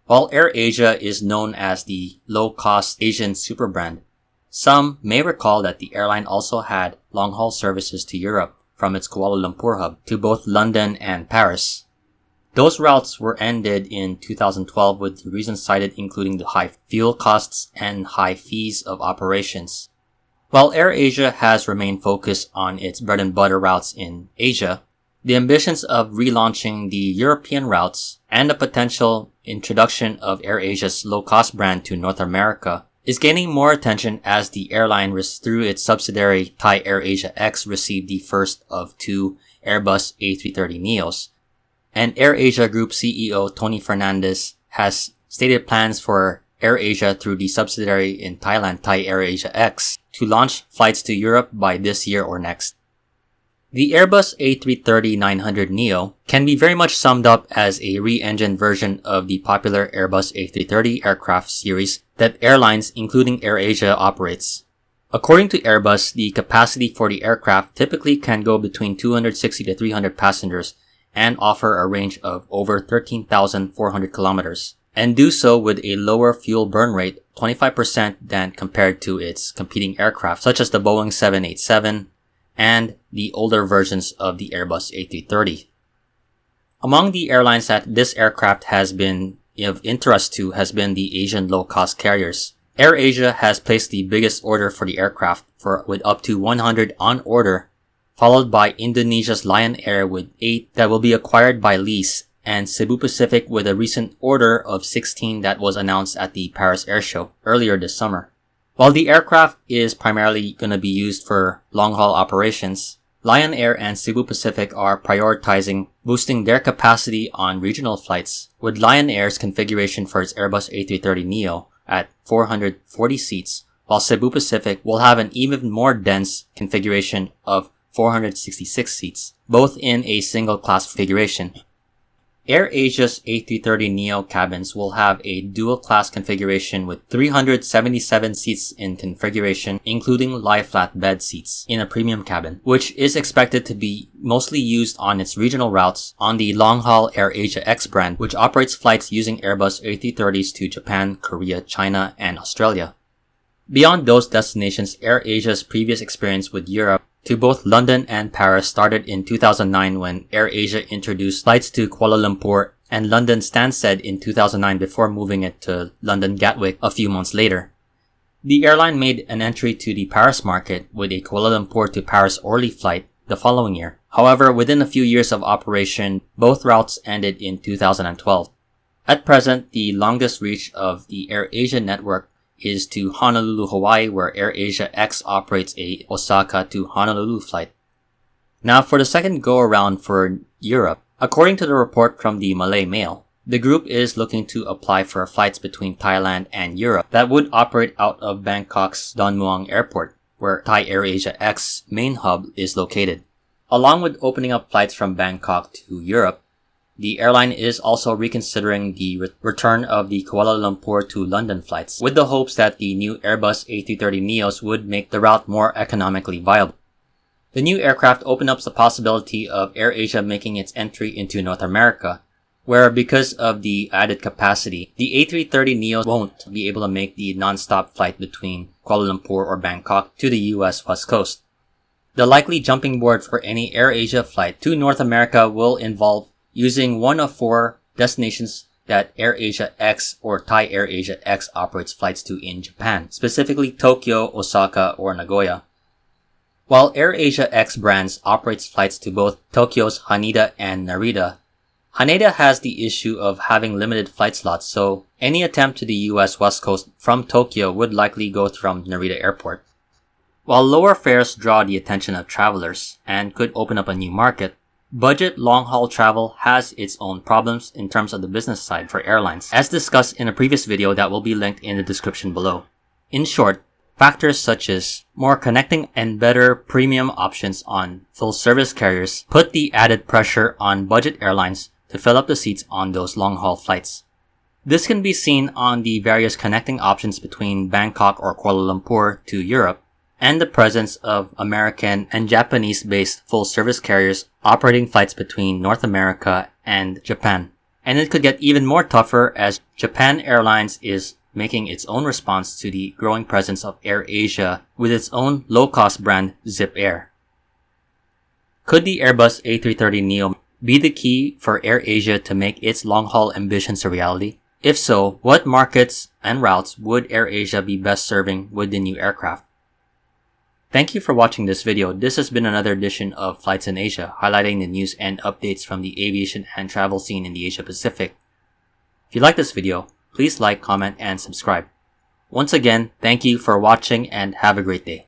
While AirAsia is known as the low-cost Asian super brand, some may recall that the airline also had long-haul services to Europe from its Kuala Lumpur hub to both London and Paris. Those routes were ended in 2012 with the reasons cited including the high fuel costs and high fees of operations. While AirAsia has remained focused on its bread and butter routes in Asia, the ambitions of relaunching the European routes and the potential introduction of AirAsia's low-cost brand to North America is gaining more attention as the airline through its subsidiary Thai AirAsia X received the first of 2 Airbus A330neos. And AirAsia Group CEO Tony Fernandes has stated plans for AirAsia through the subsidiary in Thailand Thai AirAsia X to launch flights to Europe by this year or next. The Airbus A330-900neo can be very much summed up as a re-engined version of the popular Airbus A330 aircraft series that airlines, including AirAsia, operates. According to Airbus, the capacity for the aircraft typically can go between 260 to 300 passengers and offer a range of over 13,400 kilometers, and do so with a lower fuel burn rate, 25% than compared to its competing aircraft, such as the Boeing 787, and the older versions of the Airbus A330. Among the airlines that this aircraft has been of interest to has been the Asian low-cost carriers. AirAsia has placed the biggest order for the aircraft with up to 100 on order, followed by Indonesia's Lion Air with 8 that will be acquired by lease, and Cebu Pacific with a recent order of 16 that was announced at the Paris Air Show earlier this summer. While the aircraft is primarily going to be used for long-haul operations, Lion Air and Cebu Pacific are prioritizing boosting their capacity on regional flights, with Lion Air's configuration for its Airbus A330neo at 440 seats, while Cebu Pacific will have an even more dense configuration of 466 seats, both in a single-class configuration. AirAsia's A330neo cabins will have a dual-class configuration with 377 seats in configuration, including lie-flat bed seats in a premium cabin, which is expected to be mostly used on its regional routes on the long-haul AirAsia X brand, which operates flights using Airbus A330s to Japan, Korea, China, and Australia. Beyond those destinations, AirAsia's previous experience with Europe to both London and Paris started in 2009 when AirAsia introduced flights to Kuala Lumpur and London Stansted in 2009 before moving it to London Gatwick a few months later. The airline made an entry to the Paris market with a Kuala Lumpur to Paris Orly flight the following year. However, within a few years of operation, both routes ended in 2012. At present, the longest reach of the AirAsia network is to Honolulu, Hawaii, where AirAsia X operates a Osaka to Honolulu flight. Now for the second go-around for Europe, according to the report from the Malay Mail, the group is looking to apply for flights between Thailand and Europe that would operate out of Bangkok's Don Mueang Airport, where Thai AirAsia X main hub is located. Along with opening up flights from Bangkok to Europe, the airline is also reconsidering the return of the Kuala Lumpur to London flights, with the hopes that the new Airbus A330neos would make the route more economically viable. The new aircraft opens up the possibility of AirAsia making its entry into North America, where because of the added capacity, the A330neo won't be able to make the non-stop flight between Kuala Lumpur or Bangkok to the US West Coast. The likely jumping board for any AirAsia flight to North America will involve using one of 4 destinations that AirAsia X or Thai AirAsia X operates flights to in Japan, specifically Tokyo, Osaka, or Nagoya. While AirAsia X brands operates flights to both Tokyo's Haneda and Narita, Haneda has the issue of having limited flight slots, so any attempt to the US West Coast from Tokyo would likely go from Narita Airport. While lower fares draw the attention of travelers and could open up a new market, budget long-haul travel has its own problems in terms of the business side for airlines, as discussed in a previous video that will be linked in the description below. In short, factors such as more connecting and better premium options on full-service carriers put the added pressure on budget airlines to fill up the seats on those long-haul flights. This can be seen on the various connecting options between Bangkok or Kuala Lumpur to Europe, and the presence of American and Japanese-based full-service carriers operating flights between North America and Japan. And it could get even more tougher as Japan Airlines is making its own response to the growing presence of AirAsia with its own low-cost brand Zip Air. Could the Airbus A330neo be the key for AirAsia to make its long-haul ambitions a reality? If so, what markets and routes would AirAsia be best serving with the new aircraft? Thank you for watching this video. This has been another edition of Flights in Asia, highlighting the news and updates from the aviation and travel scene in the Asia Pacific. If you like this video, please like, comment, and subscribe. Once again, thank you for watching and have a great day.